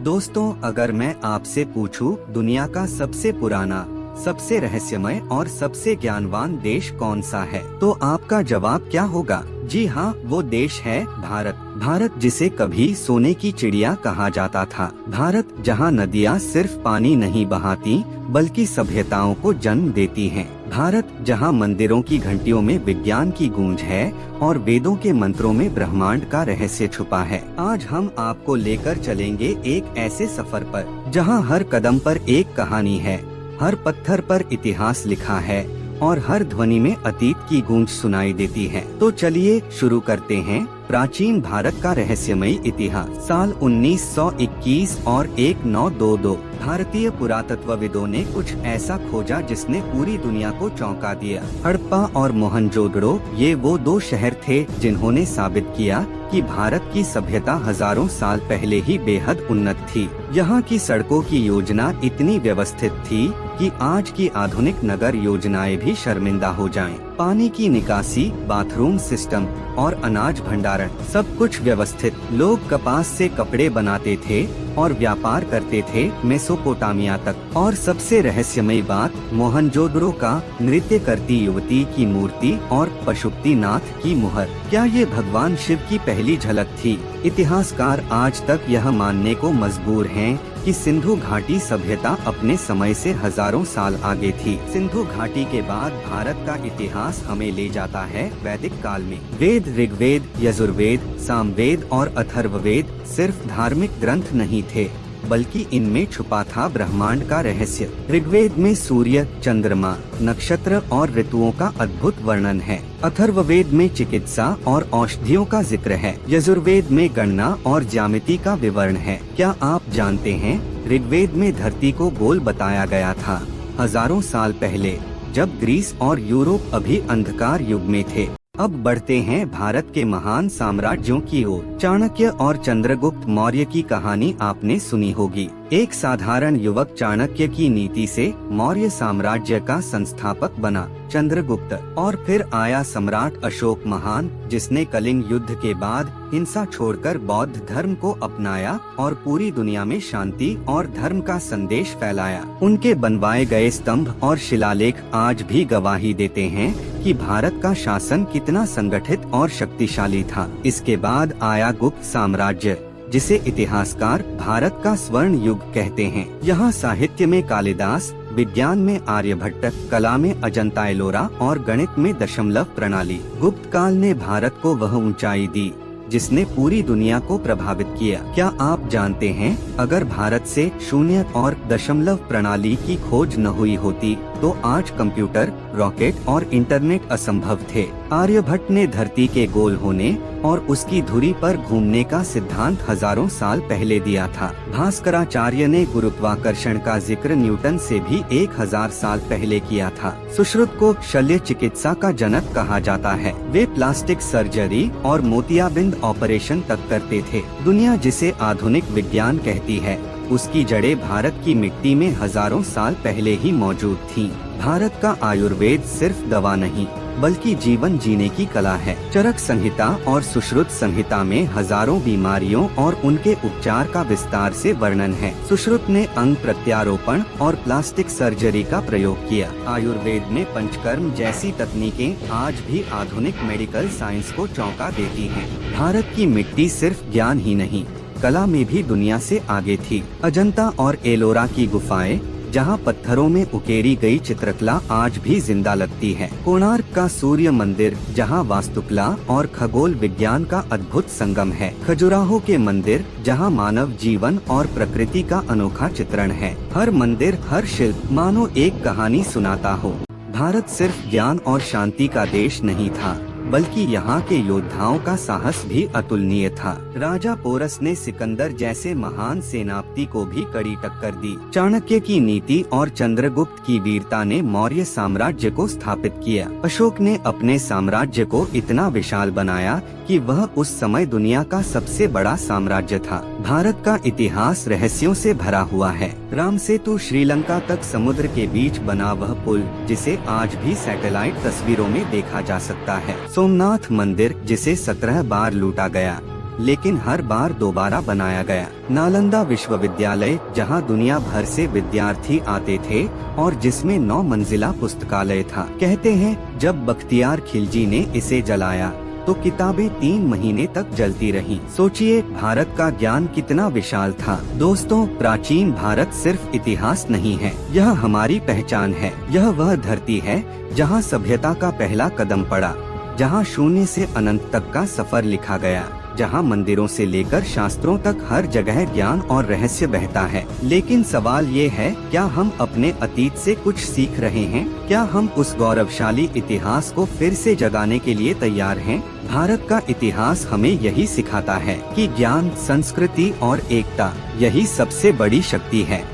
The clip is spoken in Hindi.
दोस्तों, अगर मैं आपसे पूछूं दुनिया का सबसे पुराना, सबसे रहस्यमय और सबसे ज्ञानवान देश कौन सा है, तो आपका जवाब क्या होगा? जी हाँ, वो देश है भारत। भारत जिसे कभी सोने की चिड़िया कहा जाता था। भारत जहाँ नदियाँ सिर्फ पानी नहीं बहाती बल्कि सभ्यताओं को जन्म देती हैं। भारत जहाँ मंदिरों की घंटियों में विज्ञान की गूंज है और वेदों के मंत्रों में ब्रह्मांड का रहस्य छुपा है। आज हम आपको लेकर चलेंगे एक ऐसे सफर पर जहाँ हर कदम पर एक कहानी है, हर पत्थर पर इतिहास लिखा है और हर ध्वनि में अतीत की गूंज सुनाई देती है। तो चलिए शुरू करते हैं प्राचीन भारत का रहस्यमयी इतिहास। साल 1921 और 1922 भारतीय पुरातत्वविदों ने कुछ ऐसा खोजा जिसने पूरी दुनिया को चौंका दिया। हड़प्पा और मोहनजोदड़ो ये वो दो शहर थे जिन्होंने साबित किया कि भारत की सभ्यता हजारों साल पहले ही बेहद उन्नत थी। यहाँ की सड़कों की योजना इतनी व्यवस्थित थी कि आज की आधुनिक नगर योजनाएं भी शर्मिंदा हो जाएं। पानी की निकासी, बाथरूम सिस्टम और अनाज भंडारण सब कुछ व्यवस्थित। लोग कपास से कपड़े बनाते थे और व्यापार करते थे मेसोपोटामिया तक। और सबसे रहस्यमयी बात, मोहनजोदड़ो का नृत्य करती युवती की मूर्ति और पशुपतिनाथ की मुहर, क्या ये भगवान शिव की पहली झलक थी? इतिहासकार आज तक यह मानने को मजबूर हैं कि सिंधु घाटी सभ्यता अपने समय से हजारों साल आगे थी। सिंधु घाटी के बाद भारत का इतिहास हमें ले जाता है वैदिक काल में। वेद, ऋग्वेद, यजुर्वेद, सामवेद और अथर्ववेद सिर्फ धार्मिक ग्रंथ नहीं थे बल्कि इनमें छुपा था ब्रह्मांड का रहस्य। ऋग्वेद में सूर्य, चंद्रमा, नक्षत्र और ऋतुओं का अद्भुत वर्णन है। अथर्ववेद में चिकित्सा और औषधियों का जिक्र है। यजुर्वेद में गणना और ज्यामिति का विवरण है। क्या आप जानते हैं, ऋग्वेद में धरती को गोल बताया गया था हजारों साल पहले, जब ग्रीस और यूरोप अभी अंधकार युग में थे। अब बढ़ते हैं भारत के महान साम्राज्यों की ओर। चाणक्य और चंद्रगुप्त मौर्य की कहानी आपने सुनी होगी। एक साधारण युवक चाणक्य की नीति से मौर्य साम्राज्य का संस्थापक बना चंद्रगुप्त, और फिर आया सम्राट अशोक महान, जिसने कलिंग युद्ध के बाद हिंसा छोड़कर बौद्ध धर्म को अपनाया और पूरी दुनिया में शांति और धर्म का संदेश फैलाया। उनके बनवाए गए स्तंभ और शिलालेख आज भी गवाही देते हैं कि भारत का शासन कितना संगठित और शक्तिशाली था। इसके बाद आया गुप्त साम्राज्य, जिसे इतिहासकार भारत का स्वर्ण युग कहते हैं। यहाँ साहित्य में कालिदास, विज्ञान में आर्यभट्ट, कला में अजंता एलोरा और गणित में दशमलव प्रणाली। गुप्त काल ने भारत को वह ऊंचाई दी जिसने पूरी दुनिया को प्रभावित किया। क्या आप जानते हैं, अगर भारत से शून्य और दशमलव प्रणाली की खोज न हुई होती तो आज कंप्यूटर, रॉकेट और इंटरनेट असंभव थे। आर्यभट्ट ने धरती के गोल होने और उसकी धुरी पर घूमने का सिद्धांत हजारों साल पहले दिया था। भास्कराचार्य ने गुरुत्वाकर्षण का जिक्र न्यूटन से भी 1000 साल पहले किया था। सुश्रुत को शल्य चिकित्सा का जनक कहा जाता है। वे प्लास्टिक सर्जरी और मोतियाबिंद ऑपरेशन तक करते थे। दुनिया जिसे आधुनिक विज्ञान कहती है, उसकी जड़ें भारत की मिट्टी में हजारों साल पहले ही मौजूद थीं। भारत का आयुर्वेद सिर्फ दवा नहीं बल्कि जीवन जीने की कला है। चरक संहिता और सुश्रुत संहिता में हजारों बीमारियों और उनके उपचार का विस्तार से वर्णन है। सुश्रुत ने अंग प्रत्यारोपण और प्लास्टिक सर्जरी का प्रयोग किया। आयुर्वेद में पंचकर्म जैसी तकनीकें आज भी आधुनिक मेडिकल साइंस को चौंका देती हैं। भारत की मिट्टी सिर्फ ज्ञान ही नहीं, कला में भी दुनिया से आगे थी। अजंता और एलोरा की गुफाएं, जहां पत्थरों में उकेरी गई चित्रकला आज भी जिंदा लगती है। कोणार्क का सूर्य मंदिर, जहां वास्तुकला और खगोल विज्ञान का अद्भुत संगम है। खजुराहो के मंदिर, जहां मानव जीवन और प्रकृति का अनोखा चित्रण है। हर मंदिर, हर शिल्प मानो एक कहानी सुनाता हो। भारत सिर्फ ज्ञान और शांति का देश नहीं था बल्कि यहाँ के योद्धाओं का साहस भी अतुलनीय था। राजा पोरस ने सिकंदर जैसे महान सेनापति को भी कड़ी टक्कर दी। चाणक्य की नीति और चंद्रगुप्त की वीरता ने मौर्य साम्राज्य को स्थापित किया। अशोक ने अपने साम्राज्य को इतना विशाल बनाया कि वह उस समय दुनिया का सबसे बड़ा साम्राज्य था। भारत का इतिहास रहस्यों से भरा हुआ है। राम सेतु श्रीलंका तक समुद्र के बीच बना वह पुल, जिसे आज भी सैटेलाइट तस्वीरों में देखा जा सकता है। सोमनाथ मंदिर, जिसे 17 बार लूटा गया। लेकिन हर बार दोबारा बनाया गया। नालंदा विश्वविद्यालय, जहां दुनिया भर से विद्यार्थी आते थे और जिसमें 9 मंजिला पुस्तकालय था। कहते हैं जब बख्तियार खिलजी ने इसे जलाया तो किताबें 3 महीने तक जलती रहीं। सोचिए भारत का ज्ञान कितना विशाल था। दोस्तों, प्राचीन भारत सिर्फ इतिहास नहीं है, यह हमारी पहचान है। यह वह धरती है जहां सभ्यता का पहला कदम पड़ा, जहां शून्य से अनंत तक का सफर लिखा गया, जहां मंदिरों से लेकर शास्त्रों तक हर जगह ज्ञान और रहस्य बहता है। लेकिन सवाल ये है, क्या हम अपने अतीत से कुछ सीख रहे हैं? क्या हम उस गौरवशाली इतिहास को फिर से जगाने के लिए तैयार हैं? भारत का इतिहास हमें यही सिखाता है कि ज्ञान, संस्कृति और एकता, यही सबसे बड़ी शक्ति है।